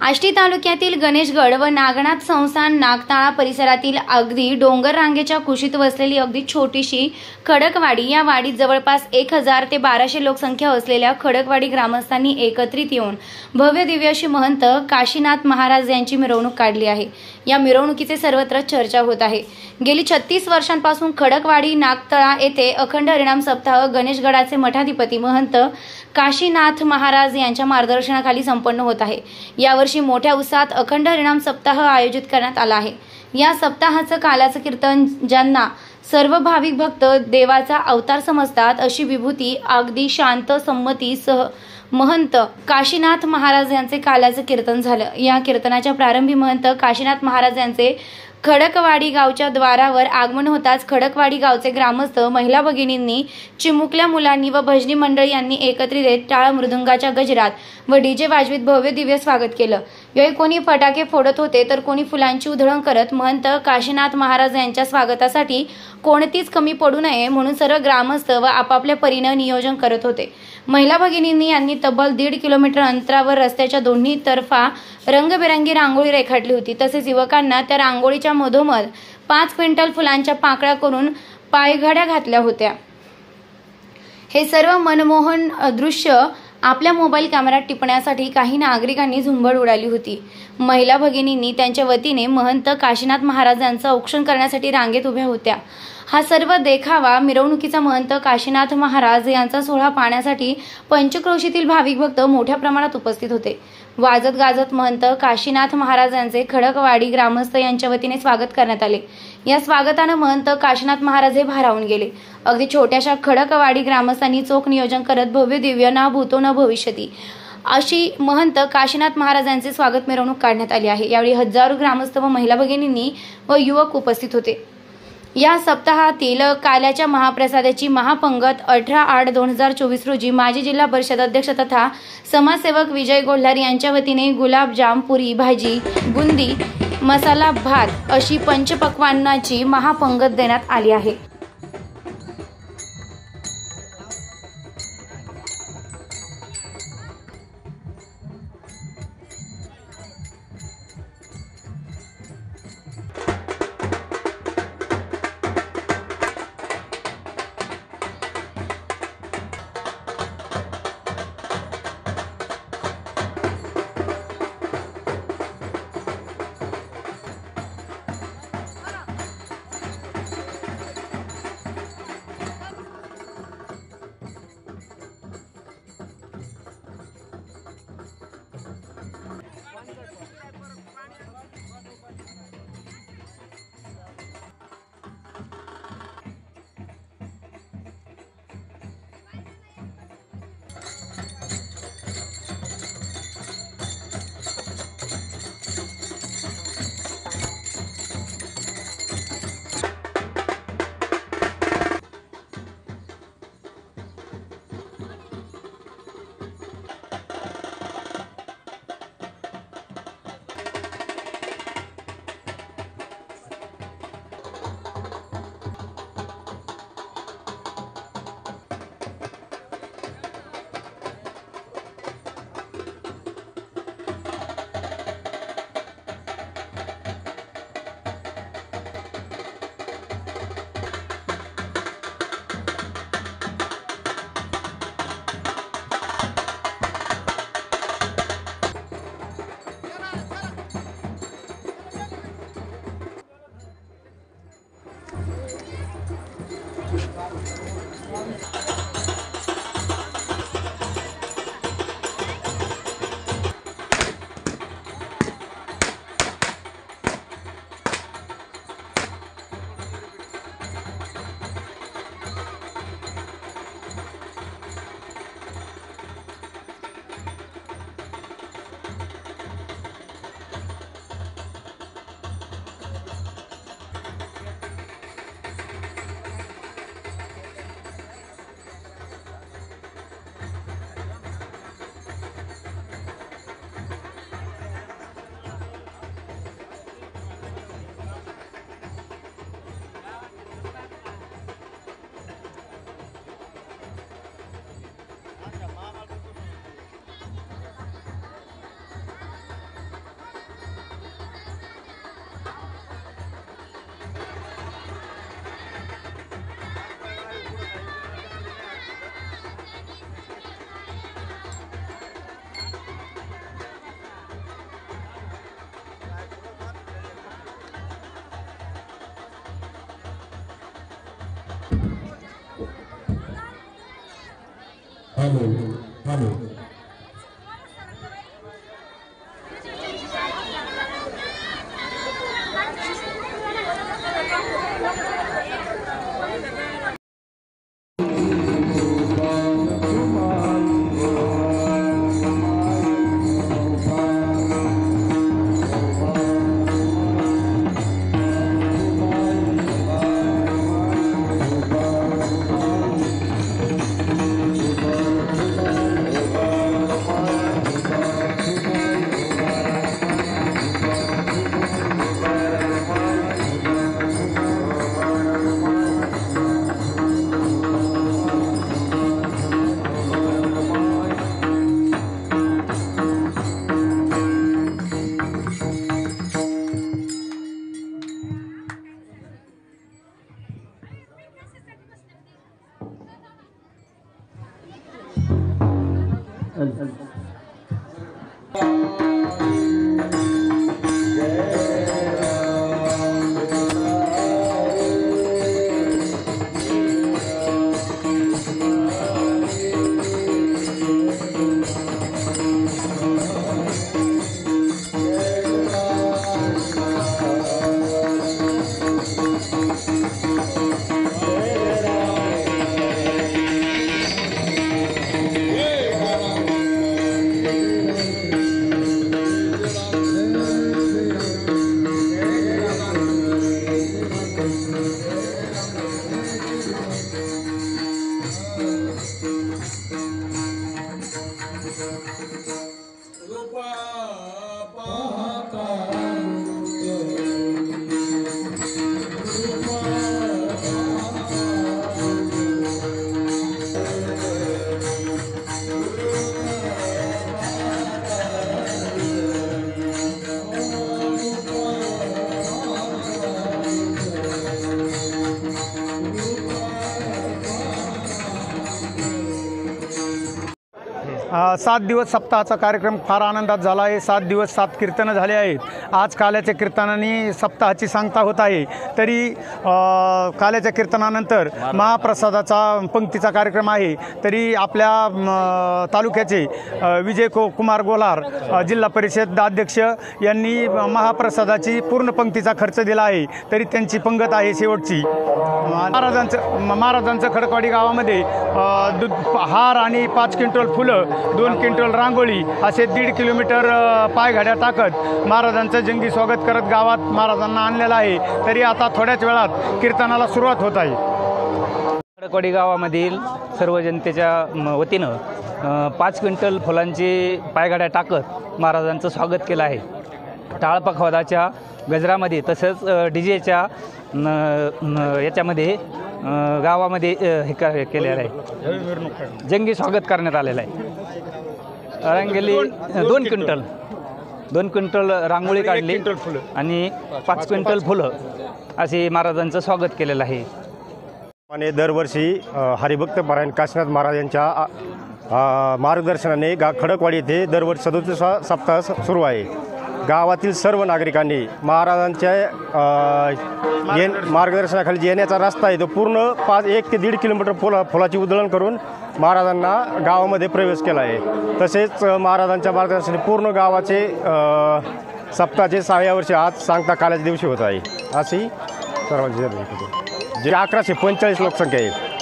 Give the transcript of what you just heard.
आष्टी तालुक्यातील गणेशगड व नागनाथ संस्थान नागताळा परिसरातील अगदी डोंगर रांगेच्या कुशीत वसलेली अगदी छोटीशी खडकवाडी या वाडीत जवळपास 1000 ते 1200 लोकसंख्या असलेल्या खडकवाडी ग्रामस्थांनी एकत्रित येऊन भव्य दिव्य अशी महंत काशीनाथ महाराज यांची मिरवणूक काढली आहे। या मिरवणुकीचे सर्वत्र चर्चा होत आहे। गेली 36 वर्षांपासून खडकवाडी नागतळा येथे अखंड हरिनाम सप्ताह गणेशगडाचे मठाधिपती महंत काशीनाथ महाराज यांच्या मार्गदर्शनाखाली संपन्न होत आहे। यावर्षी मोठ्या उत्साहात अखंड हरिनाम सप्ताह आयोजित करण्यात आला आहे। या सप्ताहाचं कालाचं कीर्तन ज्यांना सर्व भाविक भक्त देवाचा अवतार समजतात अशी विभूती अगदी शांत संमतीसह महंत काशीनाथ महाराज यांचे कालाचं कीर्तन झालं। या कीर्तनाच्या प्रारंभी महंत काशीनाथ महाराज यांचे खडकवाडी गावच्या द्वारावर आगमन होताच खडकवाडी गावचे ग्रामस्थ, महिला भगिनींनी, चिमुकल्या मुलांनी व भजनी मंडळी यांनी एकत्रित येत टाळ मृदुंगाच्या गजरात व डीजे वाजवीत भव्य दिव्य स्वागत केलं। यावेळी कोणी फटाके फोडत होते तर कोणी फुलांची उधळण करत महंत काशीनाथ महाराज यांच्या स्वागतासाठी कोणतीच कमी पडू नये म्हणून सर्व ग्रामस्थ व आपापल्या परीने नियोजन करत होते। महिला भगिनींनी यांनी तब्बल 1.5 किलोमीटर अंतरावर रस्त्याच्या दोन्ही तर्फा रंगबेरंगी रांगोळी रेखाटली होती। तसेच युवकांना त्या रांगोळीच्या मधोमध 5 क्विंटल फुलांच्या पाकळ्या करून पायघड्या घातल्या होत्या। हे सर्व मनमोहन दृश्य आपल्या मोबाईल कॅमेऱ्यात टिपण्यासाठी काही नागरिकांनी झुंबड उडाली होती। महिला भगिनींनी त्यांच्या वतीने महंत काशीनाथ महाराज यांचं औक्षण करण्यासाठी रांगेत उभ्या होत्या। हा सर्व देखावा मिरवणुकीचा महंत काशीनाथ महाराज यांचा सोहळा पाहण्यासाठी पंचक्रोशीतील भाविक भक्त मोठ्या प्रमाणात उपस्थित होते। वाजत गाजत महंत काशीनाथ महाराज यांचे खडकवाडी ग्रामस्थ यांच्या वतीने स्वागत करण्यात आले। या स्वागताने महंत काशीनाथ महाराज हे भारावून गेले। अगदी छोट्याशा खडकवाडी ग्रामस्थांनी चोख नियोजन करत भव्य दिव्य ना भूतो न भविष्यती अशी महंत काशीनाथ महाराज यांचे स्वागत मिरवणूक काढण्यात आली आहे। यावेळी हजारो ग्रामस्थ व महिला भगिनींनी व युवक उपस्थित होते। या सप्ताहातील काल्याच्या महाप्रसादाची महापंगत 18/8/2024 रोजी माजी जिल्हा परिषद अध्यक्ष तथा समाजसेवक विजय गोल्हार यांच्या वतीने गुलाबजाम, पुरी भाजी, बुंदी, मसाला भात अशी पंचपक्वान्नाची महापंगत देण्यात आली आहे। हॅलो हॅलो सात दिवस सप्ताहाचा कार्यक्रम फार आनंदात झाला आहे। 7 दिवस 7 कीर्तनं झाले आहेत। आज काल्याच्या कीर्तनाने सप्ताहाची सांगता होत आहे। तरी काल्याच्या कीर्तनानंतर महाप्रसादाचा पंक्तीचा कार्यक्रम आहे। तरी आपल्या तालुक्याचे विजय कुमार गोलार जिल्हा परिषद अध्यक्ष यांनी महाप्रसादाची पूर्ण पंक्तीचा खर्च दिला आहे। तरी त्यांची पंगत आहे शेवटची। महाराजांचं खडकवाडी गावामध्ये हार आणि 5 क्विंटल फुलं, 2 क्विंटल रांगोळी असे 1.5 किलोमीटर पायघाड्या टाकत महाराजांचं जंगी स्वागत करत गावात महाराजांना आणलेलं आहे। तरी आता थोड्याच वेळात कीर्तनाला सुरुवात होत आहे। खडकवाडी गावामधील सर्व जनतेच्या वतीनं 5 क्विंटल फुलांची पायघाड्या टाकत महाराजांचं स्वागत केलं आहे। टाळपखवादाच्या गजरामध्ये तसंच डीजेच्या याच्यामध्ये गावामध्ये हे केलेलं आहे, जंगी स्वागत करण्यात आलेलं आहे। रंगेली 2 क्विंटल रांगोळी काढली आणि 5 क्विंटल फुलं असे महाराजांचं स्वागत केलेलं आहे। आणि दरवर्षी हरिभक्त पारायण काशीनाथ महाराज यांच्या मार्गदर्शनाने खडकवाडी येथे दरवर्षी 37वा सप्ताह सुरू आहे। गावातील सर्व नागरिकांनी महाराजांच्या मार्गदर्शनाखाली येण्याचा रस्ता आहे तो पूर्ण 1 ते 1.5 किलोमीटर फुलाची उधळण करून महाराजांना गावामध्ये प्रवेश केला आहे। तसेच महाराजांच्या मार्गदर्शनाने पूर्ण गावाचे सप्ताहाचे 6व्या वर्षी आज सांगता काल्याच्या दिवशी होत आहे। अशी सर्वांची जे 1145 लोकसंख्या आहे।